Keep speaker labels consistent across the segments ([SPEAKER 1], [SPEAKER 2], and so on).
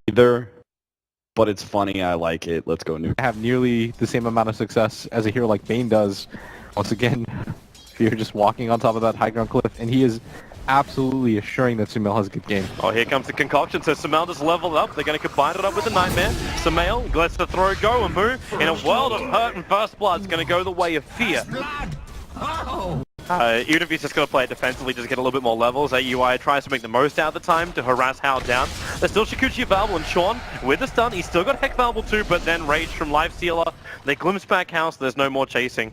[SPEAKER 1] either, but it's funny. I like it. Let's go Newbee.
[SPEAKER 2] Have nearly the same amount of success as a hero like Bane does. Once again, Fear just walking on top of that high ground cliff, and he is absolutely assuring that Sumail has a good game.
[SPEAKER 3] Oh, here comes the concoction. So Sumail just leveled up. They're going to combine it up with the Nightmare. Sumail lets the throw go and move. In a world of hurt and first blood, it's going to go the way of Fear. Even if he's just going to play it defensively, just get a little bit more levels, AUI tries to make the most out of the time to harass Hao down. There's still Shukuchi available, and Sean, with the stun, he's still got Heck available too, but then Rage from Lifestealer. They glimpse back Hao, so there's no more chasing.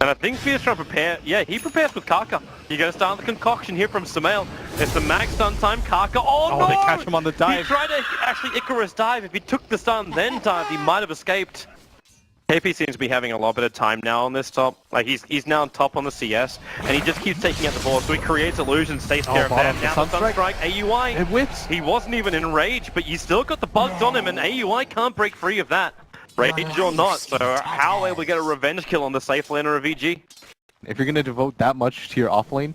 [SPEAKER 3] And I think Fear's trying to prepare. Yeah, he prepares with Kaka. You're going to start the concoction here from Sumail. It's the max stun time. Kaka. Oh, no!
[SPEAKER 2] They catch him on the dive.
[SPEAKER 3] He tried to actually Icarus dive. If he took the stun, then dive, he might have escaped. KP seems to be having a lot better time now on this top. Like, he's now on top on the CS, and he just keeps taking out the ball. So he creates illusions, takes care of that. Now the Sunstrike, AUI.
[SPEAKER 2] It whips.
[SPEAKER 3] He wasn't even in rage, but you still got the bugs on him, and AUI can't break free of that. Rage or not, so how able to get a revenge kill on the safe laner of EG?
[SPEAKER 2] If you're going to devote that much to your off lane,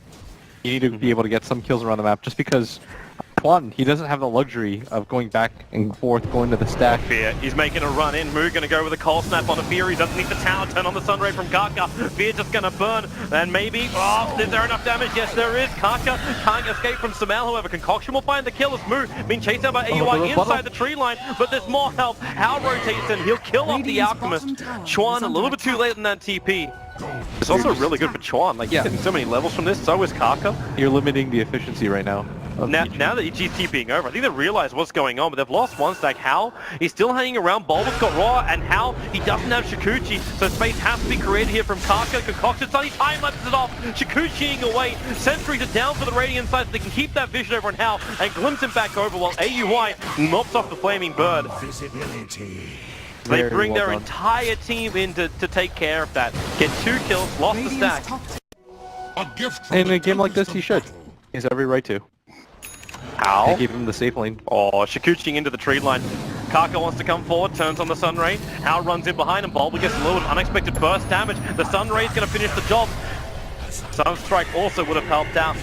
[SPEAKER 2] you need to be able to get some kills around the map, just because Quan, he doesn't have the luxury of going back and forth, going to the stack.
[SPEAKER 3] Fear, he's making a run in. Moo gonna go with a cold snap on the Fear. He doesn't need the tower turn on the Sunray from Kaka. Fear just gonna burn, and maybe, oh, is there enough damage? Yes, there is. Kaka can't escape from Sumail, however. Concoction will find the kill as Moo being chased down by AUI inside the tree line, but there's more help. Hao rotates in, he'll kill off the Alchemist. Chuan a little bit too late in that TP. It's also really good for Chuan, like he's getting so many levels from this, so is Kaka.
[SPEAKER 2] You're limiting the efficiency right now.
[SPEAKER 3] Now that EG's TPing over, I think they realize what's going on, but they've lost one stack. Hao, he's still hanging around. Bulba's got Raw, and Hao, he doesn't have Shukuchi, so space has to be created here from Kaka. Concoction, Sunny time-lapses it off. Shukuchiing away. Sentries are down for the Radiant side, so they can keep that vision over on Hao and glimpse him back over while AUI mops off the Flaming Bird. They bring their entire team in to take care of that. Get 2 kills, lost the stack.
[SPEAKER 2] In a game like this, he should. He has every right to.
[SPEAKER 3] How?
[SPEAKER 2] They keep him in the safe lane.
[SPEAKER 3] Oh, Shukuchiing into the tree line. Kaka wants to come forward, turns on the Sunray. Hao runs in behind him. Bulba gets a little unexpected burst damage. The Sunray's going to finish the job. Sunstrike also would have helped out.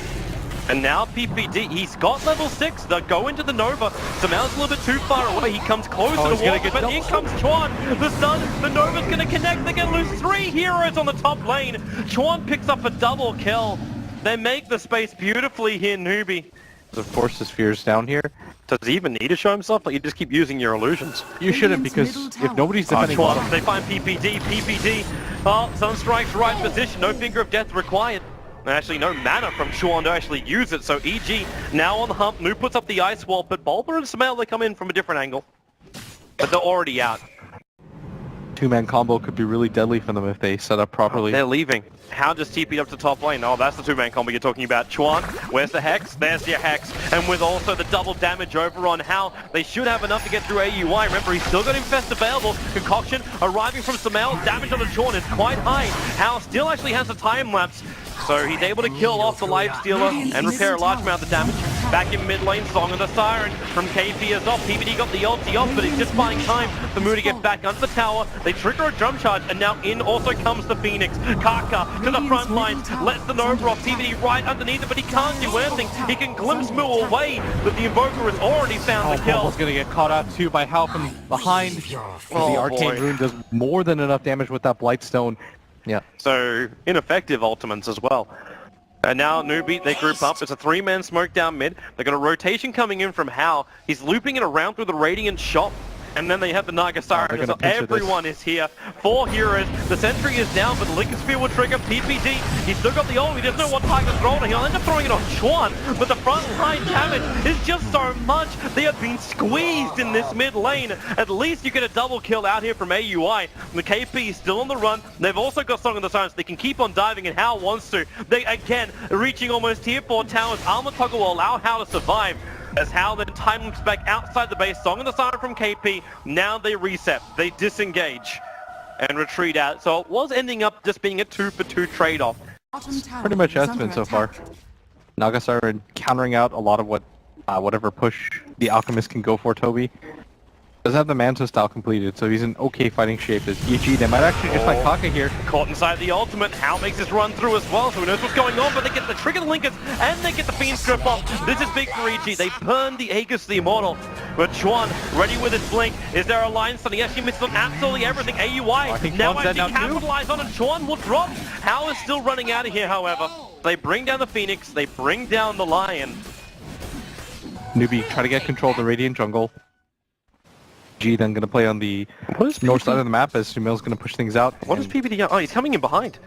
[SPEAKER 3] And now PPD, he's got level 6. They'll go into the Nova. Sumail's a little bit too far away. He comes closer to Walker, but in comes Chuan. The stun, the Nova's going to connect. They're going to lose 3 heroes on the top lane. Chuan picks up a double kill. They make the space beautifully here, Newbee.
[SPEAKER 2] Of course, his Fear's down here.
[SPEAKER 3] Does he even need to show himself? Like, you just keep using your illusions.
[SPEAKER 2] You shouldn't, because if nobody's defending bottom...
[SPEAKER 3] They find PPD. Oh, Sunstrike's right position. No Finger of Death required. Actually, no mana from Chuan to actually use it, so EG now on the hump. New puts up the ice wall, but Bulba and Sumail, they come in from a different angle. But they're already out.
[SPEAKER 2] 2-man combo could be really deadly for them if they set up properly.
[SPEAKER 3] They're leaving. Hao just TP'd up to top lane. Oh, that's the 2-man combo you're talking about. Chuan, where's the Hex? There's your Hex. And with also the double damage over on Hao, they should have enough to get through AUI. Remember, he's still got Infest available. Concoction arriving from Sumail. Damage on the Chuan is quite high. Hao still actually has a time lapse. So he's able to kill off the Lifestealer and repair a large amount of damage. Back in mid lane, Song of the Siren from KP is off. PPD got the ulti off, but it's just buying time for Moo to get back under the tower. They trigger a drum charge, and now in also comes the Phoenix. Kaka to the front lines, lets the Nova off. PPD right underneath it, but he can't do anything. He can glimpse Moo away, but the Invoker has already found the kill.
[SPEAKER 2] Bulba's gonna get caught out too by Hao from behind. The Arcane Rune does more than enough damage with that Blightstone. Yeah.
[SPEAKER 3] So, ineffective ultimates as well. And now Newbee, they group up. It's a 3-man smoke down mid. They got a rotation coming in from Hao. He's looping it around through the Radiant shop. And then they have the Naga Siren. So everyone is here. 4 heroes. The Sentry is down, but the Liquid Sphere will trigger PPD. He's still got the ult. He doesn't know what Tiger's rolling. He'll end up throwing it on Chuan. But the front line damage is just so much. They have been squeezed in this mid lane. At least you get a double kill out here from AUI. The KP is still on the run. They've also got Song of the Siren, so they can keep on diving, and Hao wants to. They, again, reaching almost tier 4 towers. Armor Toggle will allow Hao to survive. As Hao then time loops back outside the base. Song of the Siren from KP. Now they reset. They disengage and retreat out. So it was ending up just being a 2-for-2 trade-off.
[SPEAKER 2] Pretty much has been so far. Naga Siren countering out a lot of what whatever push the Alchemist can go for, Toby. Doesn't have the Manto style completed, so he's in okay fighting shape as EG. They might actually just fight Kaka here.
[SPEAKER 3] Caught inside the ultimate. Hal makes his run through as well, so he knows what's going on, but they get the trigger the Linkers, and they get the Fiend Script off. This is big for EG. They burn the Aegis the Immortal. But Chuan, ready with his blink. Is there a line stun? He actually misses on absolutely everything. AUI now has to capitalize on, and Chuan will drop. Hal is still running out of here, however. They bring down the Phoenix, they bring down the Lion.
[SPEAKER 2] Newbee try to get control of the Radiant jungle. G then going to play on the north side of the map as Sumail's going to push things out.
[SPEAKER 3] What is PPD? Oh, he's coming in behind.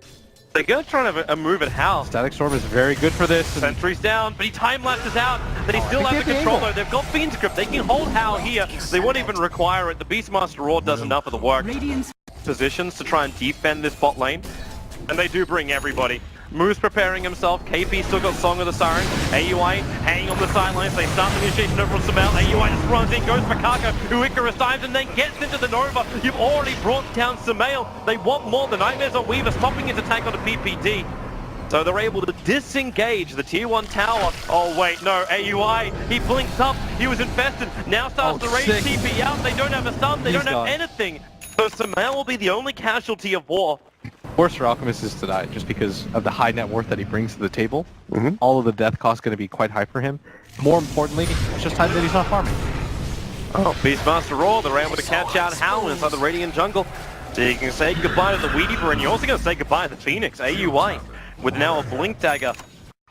[SPEAKER 3] They're going to try to have a move at Hal.
[SPEAKER 2] Static Storm is very good for this.
[SPEAKER 3] Sentry's down, but he time-lapses out. But he still has the control though. They've got Fiend's Grip. They can hold Hal here. They won't even require it. The Beastmaster Roar does enough of the work. Positions to try and defend this bot lane. And they do bring everybody. Moose preparing himself. KP still got Song of the Siren. AUI hanging on the sidelines. They start the initiation over on Sumail. AUI just runs in, goes for Kaka, who Icarus dives and then gets into the Nova. You've already brought down Sumail. They want more. The Nightmares on Weaver stopping his attack on the PPD. So they're able to disengage the tier 1 tower. Oh wait, no, AUI, he blinks up. He was infested. Now starts the raid TP out. They don't have a stun. They don't have anything. So Sumail will be the only casualty of war.
[SPEAKER 2] Worst for Alchemist is to die, just because of the high net worth that he brings to the table. All of the death cost going to be quite high for him. More importantly, it's just time that he's not farming.
[SPEAKER 3] Oh, Beastmaster Roar, they're able to catch out Hal inside the Radiant jungle. So you can say goodbye to the Weaver, and you're also going to say goodbye to the Phoenix, AUI, with now a Blink Dagger.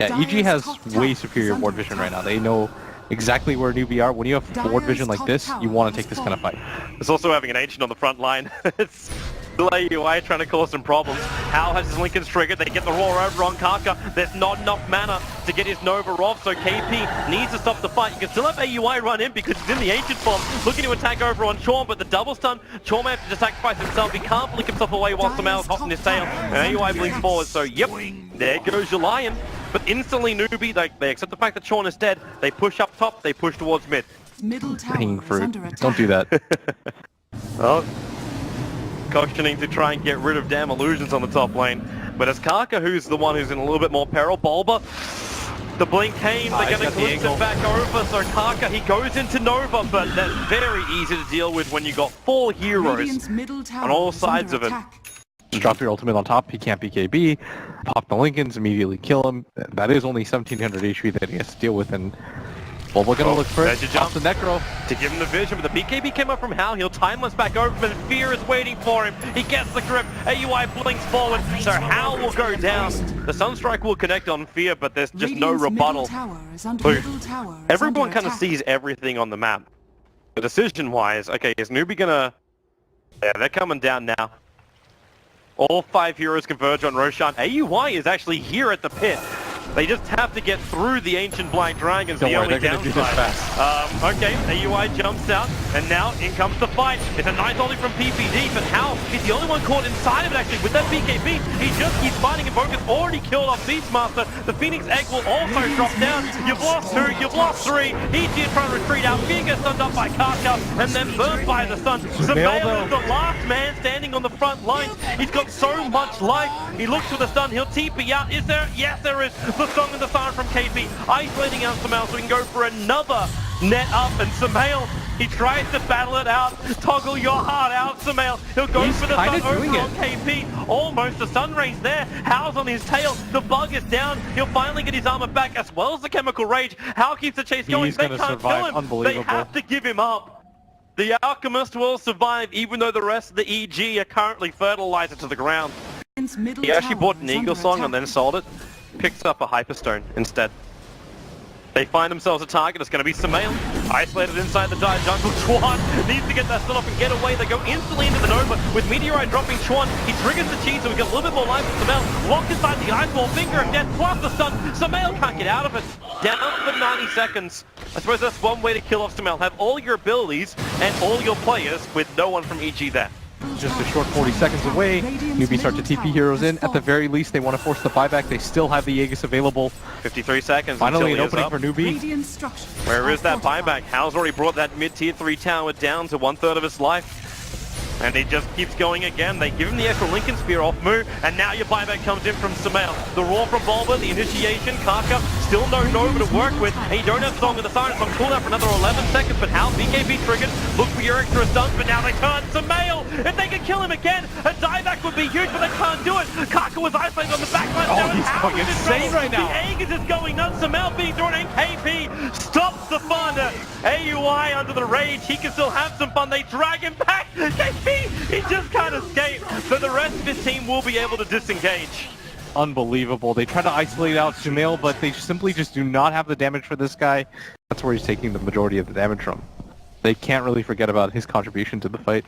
[SPEAKER 2] Yeah, EG has way superior ward vision right now. They know exactly where Newbee are. When you have ward vision like this, you want to take this kind of fight.
[SPEAKER 3] It's also having an Ancient on the front line. It's still AUI trying to cause some problems. Hal has his Lincoln's triggered. They get the Roar over on Kaka. There's not enough mana to get his Nova off, so KP needs to stop the fight. You can still have AUI run in because he's in the Ancient form, looking to attack over on Chorm, but the double stun, Chorm has to just sacrifice himself. He can't blink himself away while Sumail's hot in his tail, and AUI blinks forward, so yep, there goes your Lion. But instantly Newbie, they accept the fact that Chorm is dead. They push up top, they push towards mid.
[SPEAKER 4] Middle tower
[SPEAKER 2] Hanging
[SPEAKER 4] is
[SPEAKER 2] fruit.
[SPEAKER 4] under attack.
[SPEAKER 2] Don't do that.
[SPEAKER 3] Well, cautioning to try and get rid of damn illusions on the top lane. But it's Kaka who's the one who's in a little bit more peril. Bulba, the blink came, they're going to glimpse it back over, so Kaka, he goes into Nova, but that's very easy to deal with when you got 4 heroes on all sides of it.
[SPEAKER 2] Just drop your ultimate on top, he can't BKB, pop the Lincolns, immediately kill him. That is only 1700 HP that he has to deal with, and Bulba gonna look for it,
[SPEAKER 3] jump
[SPEAKER 2] the Necro.
[SPEAKER 3] To give him the vision, but the BKB came up from Hal, he'll timeless back over, but Fear is waiting for him. He gets the grip, AUI blinks forward, so Hal will go down. The Sunstrike will connect on Fear, but there's just no rebuttal. Everyone kind of sees everything on the map. The decision-wise, okay, is Newbee gonna... Yeah, they're coming down now. All 5 heroes converge on Roshan. AUI is actually here at the pit. They just have to get through the Ancient Black Dragons, the only downside. Okay, AUI jumps out, and now in comes the fight. It's a nice ollie from PPD, but Hal, he's the only one caught inside of it actually. With that BKB, he just keeps fighting, and Bogus already killed off Beastmaster. The Phoenix Egg will also drop down. You've lost 2, you've lost 3. EG is trying to retreat out. Fear gets stunned up by Kaka, and then burned by the sun. Sumail is the last man standing on the front line. He's got so much life. He looks for the stun, he'll TP out. Is there? Yes, there is. The Song and the Siren from KP, isolating out Sumail so we can go for another net up, and Sumail, he tries to battle it out. Toggle your heart out, Sumail. He'll go for the stun over on KP. Almost the stun race there. Hal's on his tail. The bug is down. He'll finally get his armor back as well as the chemical rage. Hal keeps the chase going. They can't kill him. They have to give him up. The Alchemist will survive even though the rest of the EG are currently fertilizer to the ground. He actually bought an Eagle Song and then sold it. Picks up a Hyperstone instead. They find themselves a target. It's going to be Sumail. Isolated inside the Dire Jungle. Chuan needs to get that stun off and get away. They go instantly into the Nova with Meteorite dropping Chuan. He triggers the cheese so we get a little bit more life with Sumail. Locked inside the Ice Wall. Finger of Death plus the stun. Sumail can't get out of it. Down for 90 seconds. I suppose that's one way to kill off Sumail. Have all your abilities and all your players with no one from EG there.
[SPEAKER 2] Just a short 40 seconds away. Newbee start to TP heroes in. At the very least, they want to force the buyback. They still have the Aegis available.
[SPEAKER 3] 53 seconds.
[SPEAKER 2] Finally an opening for Newbee.
[SPEAKER 3] Where is that buyback? Hal's already brought that mid-tier 3 tower down to 1/3 of its life. And he just keeps going again. They give him the extra Lincoln Spear off move, and now your buyback comes in from Sumail. The roar from Bulba, the initiation, Kaka still still no Nova to work with, and you don't have Song of the Siren, so I'm cooled out for another 11 seconds, but how BKB triggered, look for your extra stunts, but now they turn to Mail. If they can kill him again, a dieback would be huge, but they can't do it. Kaka was isolated on the backline.
[SPEAKER 2] Oh, he's going insane right now.
[SPEAKER 3] The Aegis is going nuts, Mail being thrown, and KP stops the fun. AUI under the rage, he can still have some fun. They drag him back. KP, he just can't escape, but the rest of his team will be able to disengage.
[SPEAKER 2] Unbelievable. They try to isolate out Sumail, but they simply just do not have the damage for this guy. That's where he's taking the majority of the damage from. They can't really forget about his contribution to the fight.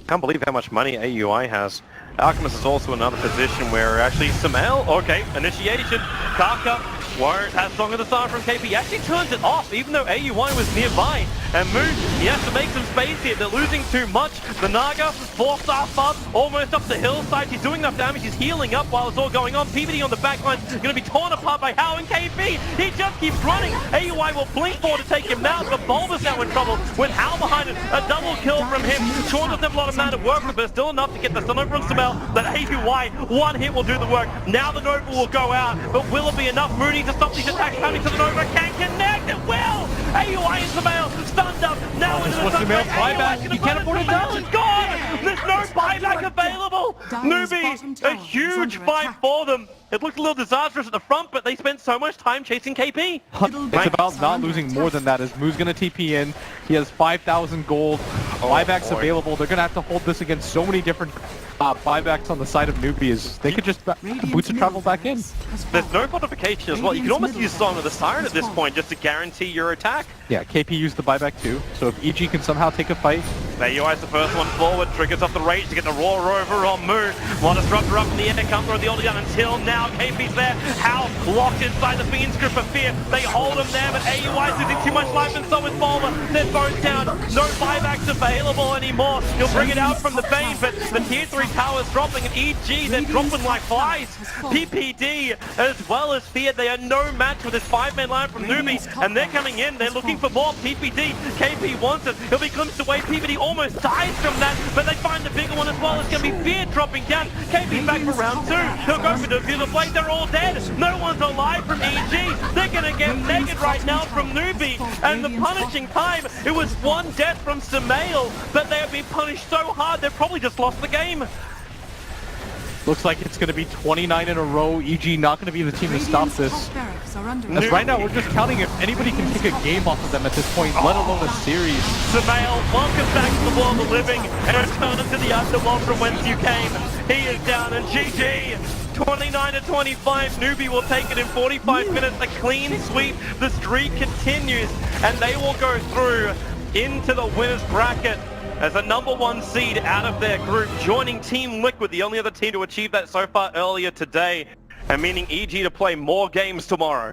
[SPEAKER 3] Can't believe how much money AUI has. Alchemist is also another position where actually Sumail, okay, initiation, Kaka won't have Song of the Siren from KP. He actually turns it off, even though AUI was nearby. And Moon, he has to make some space here. They're losing too much. The Naga, 4-star Fub, almost up the hillside. He's doing enough damage. He's healing up while it's all going on. PvD on the backline is going to be torn apart by Hao and KP. He just keeps running. AUI will blink forward to take him out, but Bulba's now in trouble with Hao behind him. A double kill from him. Sean doesn't have a lot of mana to work with, but still enough to get the stun over from Sumail. That AUI, one hit will do the work. Now the Nova will go out, but will it be enough? Mooney to stop these attacks coming to the Nova. Can't connect. It will. AUI and Sumail stunned up. Now into the
[SPEAKER 2] Sumail buyback. He can't afford to die.
[SPEAKER 3] It's gone. There's no buyback available. Newbee, a huge fight for them. It looked a little disastrous at the front, but they spent so much time chasing KP.
[SPEAKER 2] It's about not losing more than that, as Moo's going to TP in. He has 5,000 gold. Buybacks available. They're going to have to hold this against so many different buybacks on the side of Newbee. Is they could just boots and travel back in.
[SPEAKER 3] There's no fortification as well. You can almost use Song of the Siren at this point just to guarantee your attack.
[SPEAKER 2] Yeah, KP used the buyback too. So if EG can somehow take a fight.
[SPEAKER 3] AUI's the first one forward, triggers off the rage to get the Roar over on Moon. One disruptor up in the air, can't throw the older gun until now. KP's there. Hao locked inside the Fiend's grip of fear. They hold him there, but AUI's losing too much life, and so is Bulba. They're both down. No buybacks available anymore. He'll bring it out from the Bane, but the tier 3 tower is dropping, and EG, they're dropping like flies. PPD as well as Fear, they are no match with this 5-man line from Newbee, and they're coming in. They're looking for more. PPD, KP wants it. He'll be glimpsed away. PPD almost dies from that, but they find the bigger one as well. It's going to be Fear dropping down. KP back for round 2. He'll go for the Diffuser Blade. They're all dead. No one's alive from EG. They're going to get naked right now from Newbee, and the punishing time, it was one death from Sumail, but they have been punished so hard they've probably just lost the game.
[SPEAKER 2] Looks like it's going to be 29 in a row. EG not going to be the team to stop this. As right now, we're just counting if anybody can take a game off of them at this point, let alone a series.
[SPEAKER 3] Sumail, welcome back to the world of living, and return to the underworld from whence you came. He is down, and GG. 29-25, Newbee will take it in 45 minutes, a clean sweep. The streak continues, and they will go through into the winner's bracket as a #1 seed out of their group, joining Team Liquid, the only other team to achieve that so far earlier today, and meaning EG to play more games tomorrow.